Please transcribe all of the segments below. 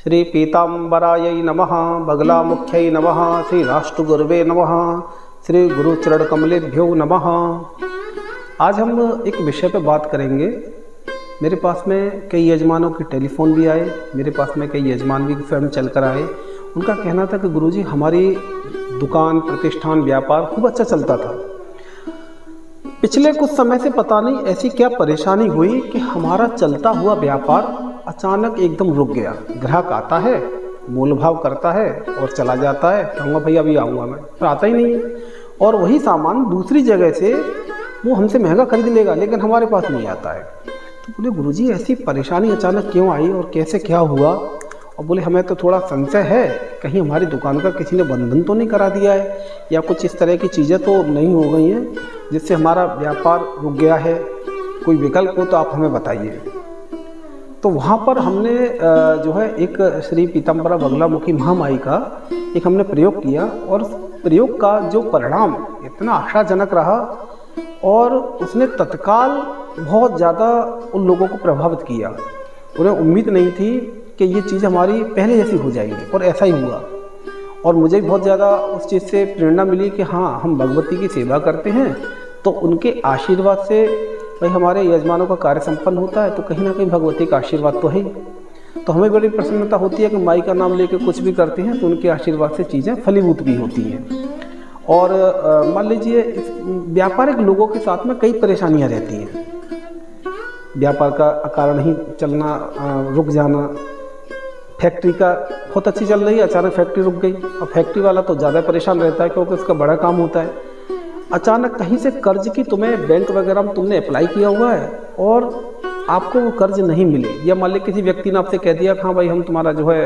श्री पीताम्बरायै नमः, बगलामुख्यै नमः, श्री राष्ट्रगुरवे नमः, श्री गुरुचरण कमलेभ्यो नमः। आज हम एक विषय पर बात करेंगे। मेरे पास में कई यजमानों के टेलीफोन भी आए, मेरे पास में कई यजमान भी स्वयं चल कर आए। उनका कहना था कि गुरुजी हमारी दुकान, प्रतिष्ठान, व्यापार खूब अच्छा चलता था। पिछले कुछ समय से पता नहीं ऐसी क्या परेशानी हुई कि हमारा चलता हुआ व्यापार अचानक एकदम रुक गया। ग्राहक आता है, मोल भाव करता है और चला जाता है। कहूँगा भैया अभी आऊँगा मैं, पर आता ही नहीं है। और वही सामान दूसरी जगह से वो हमसे महंगा खरीद लेगा, लेकिन हमारे पास नहीं आता है। तो बोले गुरुजी ऐसी परेशानी अचानक क्यों आई और कैसे क्या हुआ? और बोले हमें तो थोड़ा संशय है, कहीं हमारी दुकान का किसी ने बंधन तो नहीं करा दिया है, या कुछ इस तरह की चीज़ें तो नहीं हो गई हैं जिससे हमारा व्यापार रुक गया है। कोई विकल्प हो तो आप हमें बताइए। तो वहाँ पर हमने जो है एक श्री पीताम्बरा बगलामुखी महामाई का एक हमने प्रयोग किया, और प्रयोग का जो परिणाम इतना आशाजनक रहा और उसने तत्काल बहुत ज़्यादा उन लोगों को प्रभावित किया। उन्हें उम्मीद नहीं थी कि ये चीज़ हमारी पहले जैसी हो जाएगी, और ऐसा ही हुआ। और मुझे भी बहुत ज़्यादा उस चीज़ से प्रेरणा मिली कि हाँ, हम भगवती की सेवा करते हैं तो उनके आशीर्वाद से भाई हमारे यजमानों का कार्य संपन्न होता है, तो कहीं ना कहीं भगवती का आशीर्वाद तो है ही। तो हमें बड़ी प्रसन्नता होती है कि माई का नाम लेकर कुछ भी करते हैं तो उनके आशीर्वाद से चीज़ें फलीभूत भी होती हैं। और मान लीजिए व्यापारिक लोगों के साथ में कई परेशानियां रहती हैं। व्यापार का कारण ही चलना, रुक जाना। फैक्ट्री का बहुत अच्छी चल रही है, अचानक फैक्ट्री रुक गई। और फैक्ट्री वाला तो ज़्यादा परेशान रहता है क्योंकि उसका बड़ा काम होता है। अचानक कहीं से कर्ज की तुम्हें बैंक वगैरह में तुमने अप्लाई किया हुआ है और आपको वो कर्ज नहीं मिले, या मान लीजिए किसी व्यक्ति ने आपसे कह दिया कि हाँ भाई हम तुम्हारा जो है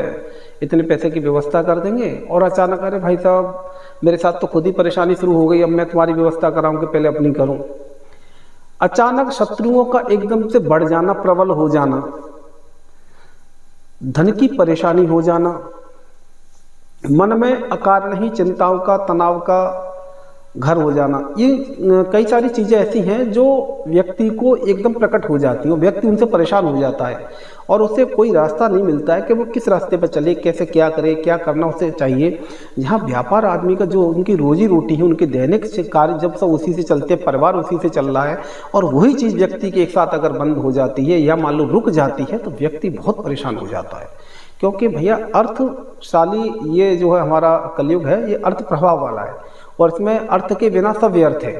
इतने पैसे की व्यवस्था कर देंगे, और अचानक अरे भाई साहब मेरे साथ तो खुद ही परेशानी शुरू हो गई, अब मैं तुम्हारी व्यवस्था कराऊँ कि पहले अपनी करूँ। अचानक शत्रुओं का एकदम से बढ़ जाना, प्रबल हो जाना, धन की परेशानी हो जाना, मन में अकारण ही चिंताओं का, तनाव का घर हो जाना, ये कई सारी चीज़ें ऐसी हैं जो व्यक्ति को एकदम प्रकट हो जाती हैं। व्यक्ति उनसे परेशान हो जाता है और उसे कोई रास्ता नहीं मिलता है कि वो किस रास्ते पर चले, कैसे क्या करे, क्या करना उसे चाहिए। जहाँ व्यापार आदमी का जो उनकी रोजी रोटी है, उनके दैनिक कार्य जब सब उसी से चलते, परिवार उसी से चल रहा है, और वही चीज़ व्यक्ति के एक साथ अगर बंद हो जाती है या मान लो रुक जाती है तो व्यक्ति बहुत परेशान हो जाता है। क्योंकि भैया अर्थशाली ये जो है हमारा कलयुग है, ये अर्थ प्रभाव वाला है, और इसमें अर्थ के बिना सब व्यर्थ है।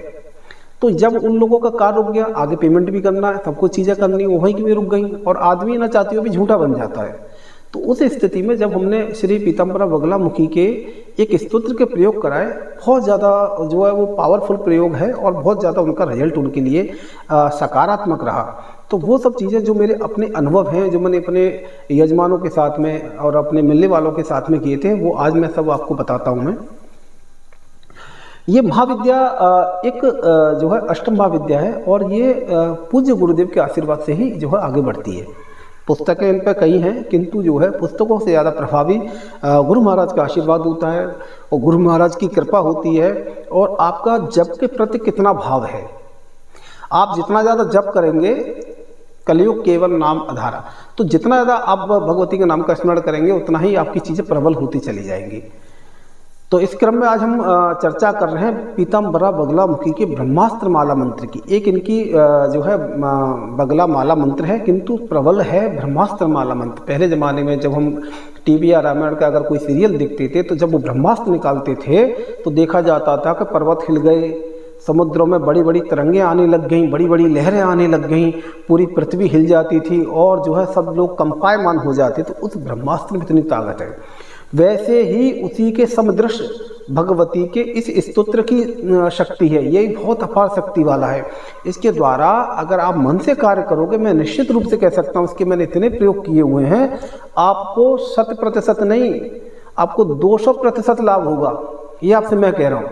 तो जब उन लोगों का कार्य रुक गया, आगे पेमेंट भी करना है, सब कुछ चीज़ें करनी, वहीं की भी रुक गई, और आदमी ना चाहते हुए भी झूठा बन जाता है। तो उस स्थिति में जब हमने श्री पीताम्बरा बगलामुखी के एक स्तोत्र के प्रयोग कराए, बहुत ज़्यादा जो है वो पावरफुल प्रयोग है और बहुत ज़्यादा उनका रिजल्ट उनके लिए सकारात्मक रहा। तो वो सब चीज़ें जो मेरे अपने अनुभव हैं, जो मैंने अपने यजमानों के साथ में और अपने मिलने वालों के साथ में किए थे, वो आज मैं सब आपको बताता हूँ। मैं ये महाविद्या एक जो है अष्टम महाविद्या है, और ये पूज्य गुरुदेव के आशीर्वाद से ही जो है आगे बढ़ती है। पुस्तकें इन पर कई हैं, किंतु जो है पुस्तकों से ज़्यादा प्रभावी गुरु महाराज का आशीर्वाद होता है, और गुरु महाराज की कृपा होती है। और आपका जप के प्रति कितना भाव है, आप जितना ज़्यादा जप करेंगे, कलयुग केवल नाम आधारा, तो जितना ज़्यादा आप भगवती के नाम का स्मरण करेंगे उतना ही आपकी चीज़ें प्रबल होती चली जाएंगी। तो इस क्रम में आज हम चर्चा कर रहे हैं पीताम्बरा बगलामुखी के ब्रह्मास्त्र माला मंत्र की। एक इनकी जो है बगला माला मंत्र है, किंतु प्रबल है ब्रह्मास्त्र माला मंत्र। पहले ज़माने में जब हम टीवी या रामायण का अगर कोई सीरियल देखते थे तो जब वो ब्रह्मास्त्र निकालते थे तो देखा जाता था कि पर्वत हिल गए, समुद्रों में बड़ी बड़ी तरंगें आने लग गईं, बड़ी बड़ी लहरें आने लग गईं, पूरी पृथ्वी हिल जाती थी और जो है सब लोग कंपायमान हो जाते। तो उस ब्रह्मास्त्र में इतनी ताकत है। वैसे ही उसी के समदृश भगवती के इस स्तोत्र की शक्ति है, ये बहुत अपार शक्ति वाला है। इसके द्वारा अगर आप मन से कार्य करोगे, मैं निश्चित रूप से कह सकता हूँ, इसके मैंने इतने प्रयोग किए हुए हैं, आपको 100% नहीं, आपको 200% लाभ होगा। ये आपसे मैं कह रहा हूँ,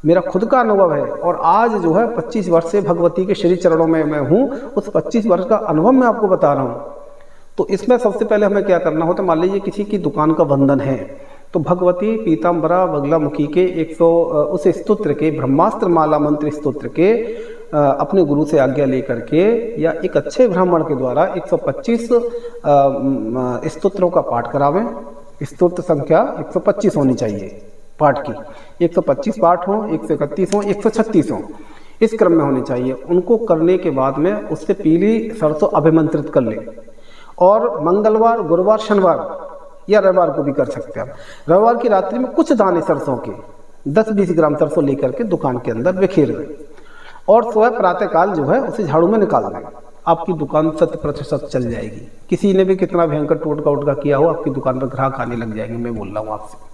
मेरा खुद का अनुभव है। और आज जो है 25 वर्ष से भगवती के श्री चरणों में मैं हूँ, उस 25 वर्ष का अनुभव मैं आपको बता रहा हूँ। तो इसमें सबसे पहले हमें क्या करना होता है, मान लीजिए किसी की दुकान का बंधन है, तो भगवती पीताम्बरा बगलामुखी के 100 उस स्तोत्र के, ब्रह्मास्त्र माला मंत्र स्तोत्र के अपने गुरु से आज्ञा लेकर के या एक अच्छे ब्राह्मण के द्वारा 125 स्तोत्रों का पाठ करावें। स्तोत्र संख्या 125 होनी चाहिए पाठ की, 125 पाठ हो, 131 हो, 136 हो, इस क्रम में होनी चाहिए। उनको करने के बाद में उससे पीली सरसों अभिमंत्रित कर ले। और मंगलवार, गुरुवार, शनिवार या रविवार को भी कर सकते हैं आप। रविवार की रात्रि में कुछ दाने सरसों के 10-20 ग्राम सरसों लेकर के दुकान के अंदर बिखेर दें और सुबह प्रातःकाल जो है उसे झाड़ू में निकाल दें। आपकी दुकान 100% चल जाएगी। किसी ने भी कितना भयंकर टोटका उटका किया हो, आपकी दुकान पर ग्राहक आने लग जाएंगे। मैं बोल रहा हूँ आपसे।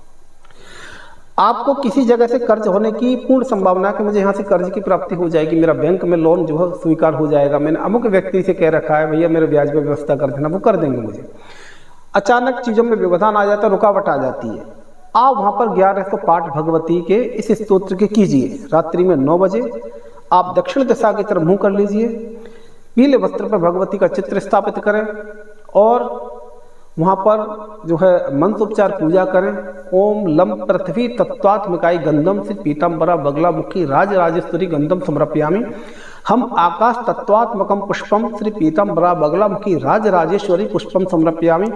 आपको किसी जगह से कर्ज होने की पूर्ण संभावना है कि मुझे यहाँ से कर्ज की प्राप्ति हो जाएगी, मेरा बैंक में लोन जो है स्वीकार हो जाएगा, मैंने अमुक व्यक्ति से कह रखा है भैया मेरे ब्याज में व्यवस्था कर देना, वो कर देंगे मुझे। अचानक चीज़ों में व्यवधान आ जाता है, रुकावट आ जाती है। आप वहाँ पर 1100 पाठ भगवती के इस स्तोत्र के कीजिए। रात्रि में 9 बजे आप दक्षिण दिशा की तरफ मुँह कर लीजिए, पीले वस्त्र पर भगवती का चित्र स्थापित करें और वहाँ पर जो है मंत्रोपचार पूजा करें। ओम लम पृथ्वी तत्वात्मकाई गंधम श्री पीताम्बरा बगला मुखी राजराजेश्वरी गंधम समर्पयामि। हम आकाश तत्वात्मकम पुष्पम श्री पीताम्बरा बगला मुखी राजराजेश्वरी पुष्पम समर्पयामि।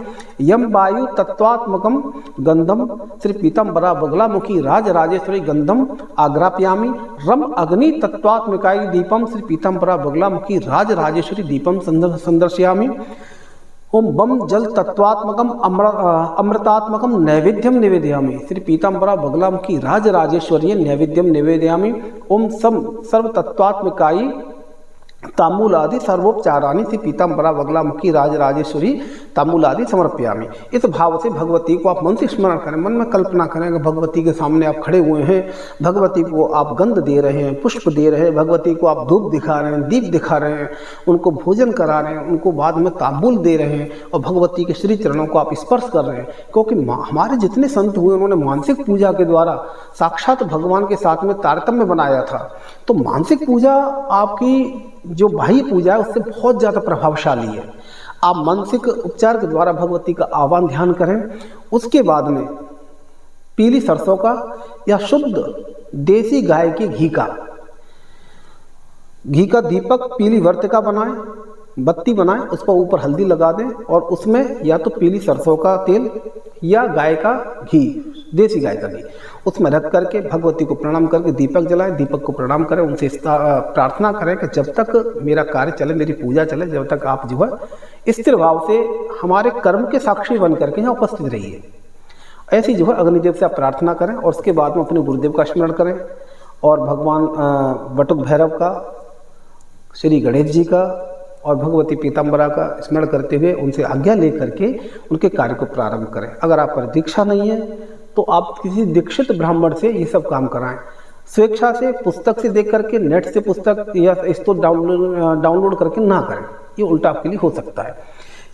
यम वायु तत्वात्मकम गंधम श्री पीताम्बरा बगला मुखी राजराजेश्वरी गंधम आग्रापयामि। रम अग्नि तत्वात्मकाई दीपम श्री पीताम्बरा बगला मुखी राजराजेश्वरी दीपम संदर्शयामि। ओम बम जल तत्वात्मकम अमृतात्मकम नैवेद्यम निवेदयामि श्री पीताम्बरा बगलामुखी राजराजेश्वरी नैवेद्यम निवेदयामि। ओम सम सर्व तत्वात्मकाई ताम्बूलादि सर्वोपचाराणि श्री पीताम्बरा बगलामुखी राजराजेश्वरी ताम्बूलादि समर्पयामि। इस भाव से भगवती को आप मन से स्मरण करें, मन में कल्पना करें कि भगवती के सामने आप खड़े हुए हैं, भगवती को आप गंध दे रहे हैं, पुष्प दे रहे हैं, भगवती को आप धूप दिखा रहे हैं, दीप दिखा रहे हैं, उनको भोजन करा रहे हैं, उनको बाद में तांबूल दे रहे हैं और भगवती के श्री चरणों को आप स्पर्श कर रहे हैं। क्योंकि हमारे जितने संत हुए उन्होंने मानसिक पूजा के द्वारा साक्षात भगवान के साथ में तारतम्य बनाया था। तो मानसिक पूजा आपकी जो बाह्य पूजा है उससे बहुत ज़्यादा प्रभावशाली है। आप मानसिक उपचार के द्वारा भगवती का आह्वान ध्यान करें। उसके बाद में पीली सरसों का या शुद्ध देसी गाय के घी का दीपक पीली वर्तिका बनाएं, बत्ती बनाएं, उस पर ऊपर हल्दी लगा दें और उसमें या तो पीली सरसों का तेल या गाय का घी, देसी गाय का घी उसमें रख करके भगवती को प्रणाम करके दीपक जलाएं। दीपक को प्रणाम करें, उनसे प्रार्थना करें कि जब तक मेरा कार्य चले, मेरी पूजा चले, जब तक आप जो है स्थिर भाव से हमारे कर्म के साक्षी बन करके यहाँ उपस्थित रहिए। ऐसी जो है अग्निदेव से आप प्रार्थना करें और उसके बाद में अपने गुरुदेव का स्मरण करें और भगवान बटुक भैरव का, श्री गणेश जी का और भगवती पीताम्बरा का स्मरण करते हुए उनसे आज्ञा लेकर के उनके कार्य को प्रारंभ करें। अगर आप पर दीक्षा नहीं है तो आप किसी दीक्षित ब्राह्मण से ये सब काम कराएं। स्वेच्छा से पुस्तक से देख करके, नेट से पुस्तक या इसको डाउनलोड करके ना करें, ये उल्टा आपके लिए हो सकता है।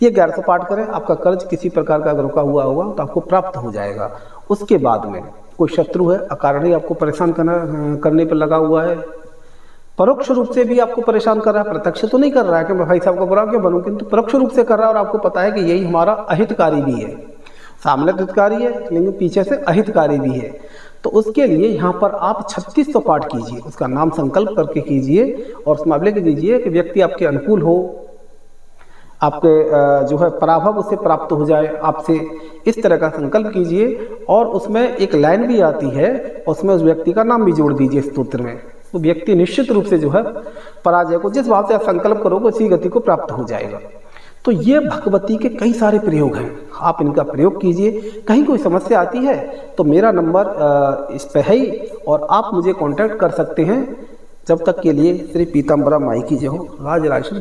ये 1100 पाठ करें, आपका कर्ज किसी प्रकार का अगर रुका हुआ होगा तो आपको प्राप्त हो जाएगा। उसके बाद में कोई शत्रु है अकारण ही आपको परेशान करने पर लगा हुआ है, परोक्ष रूप से भी आपको परेशान कर रहा है, प्रत्यक्ष तो नहीं कर रहा है कि मैं भाई साहब का बुरा क्यों बनूं, किंतु परोक्ष रूप से कर रहा है और आपको पता है कि यही हमारा अहितकारी भी है। सामने हितकारी है लेकिन पीछे से अहितकारी भी है। तो उसके लिए यहाँ पर आप 3600 पाठ कीजिए, उसका नाम संकल्प करके कीजिए और उसमें आप लिख दीजिए कि व्यक्ति आपके अनुकूल हो, आपके जो है पराभव उससे प्राप्त हो जाए आपसे, इस तरह का संकल्प कीजिए। और उसमें एक लाइन भी आती है, उसमें उस व्यक्ति का नाम भी जोड़ दीजिए स्तोत्र में। तो व्यक्ति निश्चित रूप से जो है पराजय को, जिस भाव से आप संकल्प करोगे उसी गति को प्राप्त हो जाएगा। तो ये भगवती के कई सारे प्रयोग हैं, आप इनका प्रयोग कीजिए। कहीं कोई समस्या आती है तो मेरा नंबर इस पे है और आप मुझे कांटेक्ट कर सकते हैं। जब तक के लिए श्री पीताम्बरा माई की जय हो। राज राजेश्वरी।